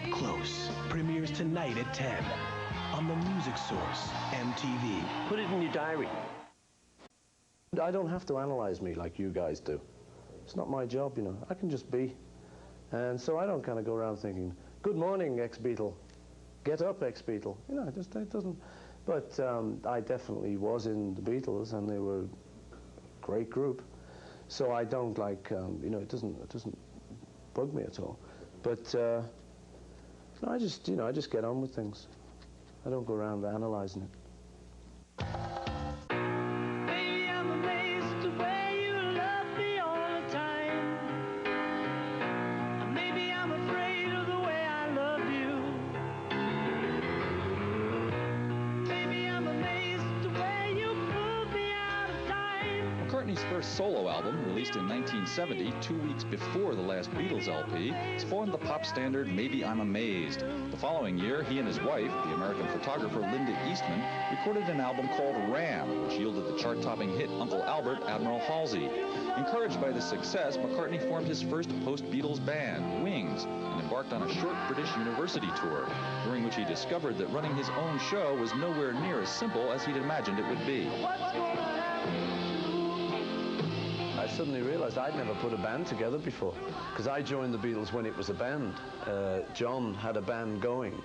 Up Close premieres tonight at 10 on the Music Source, MTV. Put it in your diary. I don't have to analyze me like you guys do. It's not my job, you know. I can just be. And so I don't kind of go around thinking, good morning, ex-Beatle. Get up, ex-Beatle. You know, it doesn't. But I definitely was in the Beatles, and they were a great group. So I don't like, you know, it doesn't bug me at all. But no, I just get on with things. I don't go around analyzing it. McCartney's first solo album, released in 1970, 2 weeks before the last Beatles LP, spawned the pop standard Maybe I'm Amazed. The following year, he and his wife, the American photographer Linda Eastman, recorded an album called Ram, which yielded the chart-topping hit Uncle Albert, Admiral Halsey. Encouraged by this success, McCartney formed his first post-Beatles band, Wings, and embarked on a short British university tour, during which he discovered that running his own show was nowhere near as simple as he'd imagined it would be. I suddenly realized I'd never put a band together before, because I joined the Beatles when it was a band. John had a band going,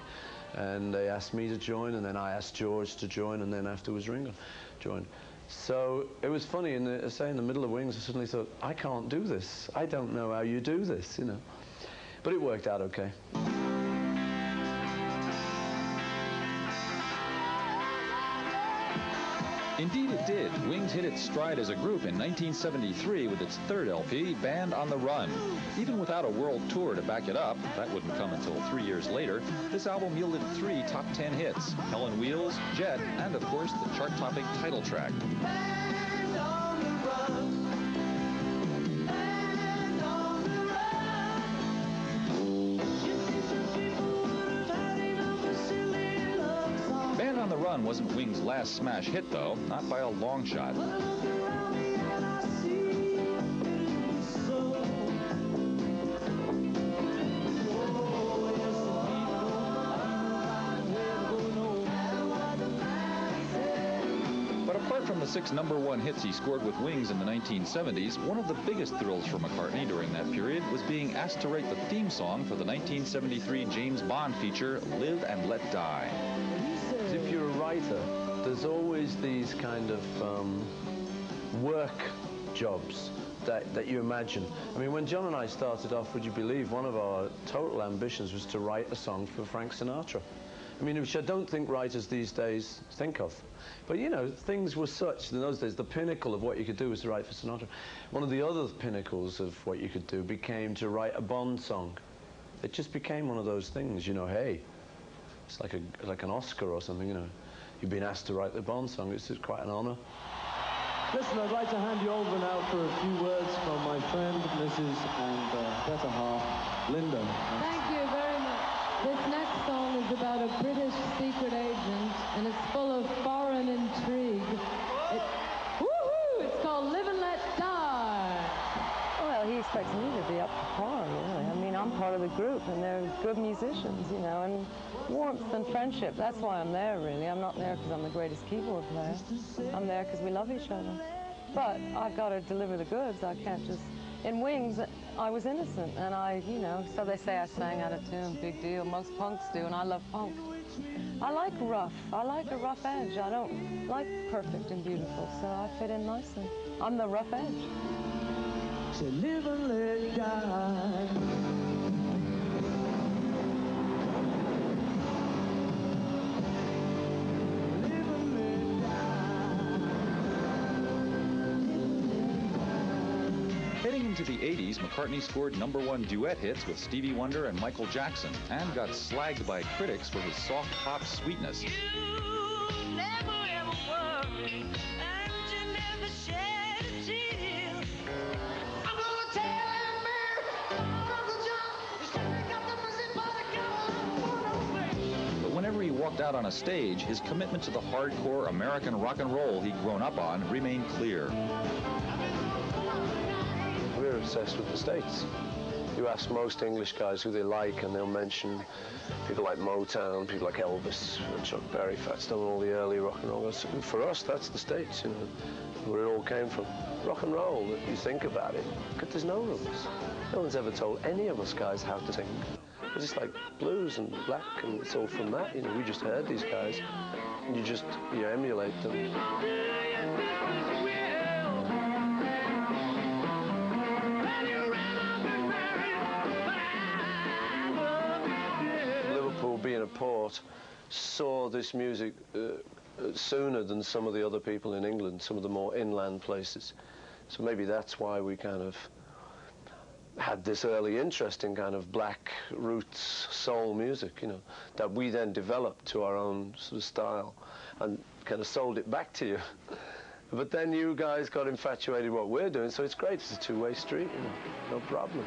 and they asked me to join, and then I asked George to join, and then afterwards Ringo joined. So it was funny, in the middle of Wings, I suddenly thought, I can't do this. I don't know how you do this, you know. But it worked out okay. Indeed it did. Wings hit its stride as a group in 1973 with its third LP, Band on the Run. Even without a world tour to back it up, that wouldn't come until 3 years later, this album yielded 3 top 10 hits, Hell on Wheels, Jet, and of course the chart-topping title track. Band on the run. Band on the run. You think some people would have had enough of silly love songs? Band on the Run wasn't Wings' last smash hit, though, not by a long shot. But apart from the 6 #1 hits he scored with Wings in the 1970s, one of the biggest thrills for McCartney during that period was being asked to write the theme song for the 1973 James Bond feature, Live and Let Die. If you're a writer, there's always these kind of work jobs that you imagine. I mean, when John and I started off, would you believe, one of our total ambitions was to write a song for Frank Sinatra. I mean, which I don't think writers these days think of. But, you know, things were such in those days, the pinnacle of what you could do was to write for Sinatra. One of the other pinnacles of what you could do became to write a Bond song. It just became one of those things, you know, hey, it's like an Oscar or something, you know. You've been asked to write the Bond song. It's quite an honor. Listen, I'd like to hand you over now for a few words from my friend, Mrs. and better half, Linda. Thank you very much. This next song is about a British secret agent, and it's full of foreign intrigue. It's called Live and Let Die. Well, he expects me to be up to par, really. I mean, I'm part of the group, and they're good musicians, you know, and warmth and friendship. That's why I'm there, really. I'm not there because I'm the greatest keyboard player. I'm there because we love each other. But I've got to deliver the goods. I can't just... In Wings, I was innocent, and you know, so they say I sang out of tune. Big deal. Most punks do, and I love punk. I like rough. I like a rough edge. I don't like perfect and beautiful, so I fit in nicely. I'm the rough edge. So live and let die. Heading into the 80s, McCartney scored #1 duet hits with Stevie Wonder and Michael Jackson, and got slagged by critics for his soft pop sweetness. You never ever worry, and you never shed a tear. I'm gonna tell him, Uncle John, you still got the music for the girl. But whenever he walked out on a stage, his commitment to the hardcore American rock and roll he'd grown up on remained clear. We're obsessed with the States. You ask most English guys who they like, and they'll mention people like Motown, people like Elvis, Chuck Berry, Fats Domino, all the early rock and roll. For us, that's the States, you know, where it all came from. Rock and roll, if you think about it, there's no rules. No one's ever told any of us guys how to sing. It's just like blues and black, and it's all from that. You know, we just heard these guys, and you emulate them. Liverpool, being a port, saw this music sooner than some of the other people in England, some of the more inland places. So maybe that's why we kind of had this early interest in kind of black roots soul music, you know, that we then developed to our own sort of style and kind of sold it back to you. But then you guys got infatuated with what we're doing, so it's great. It's a two-way street, you know, no problem.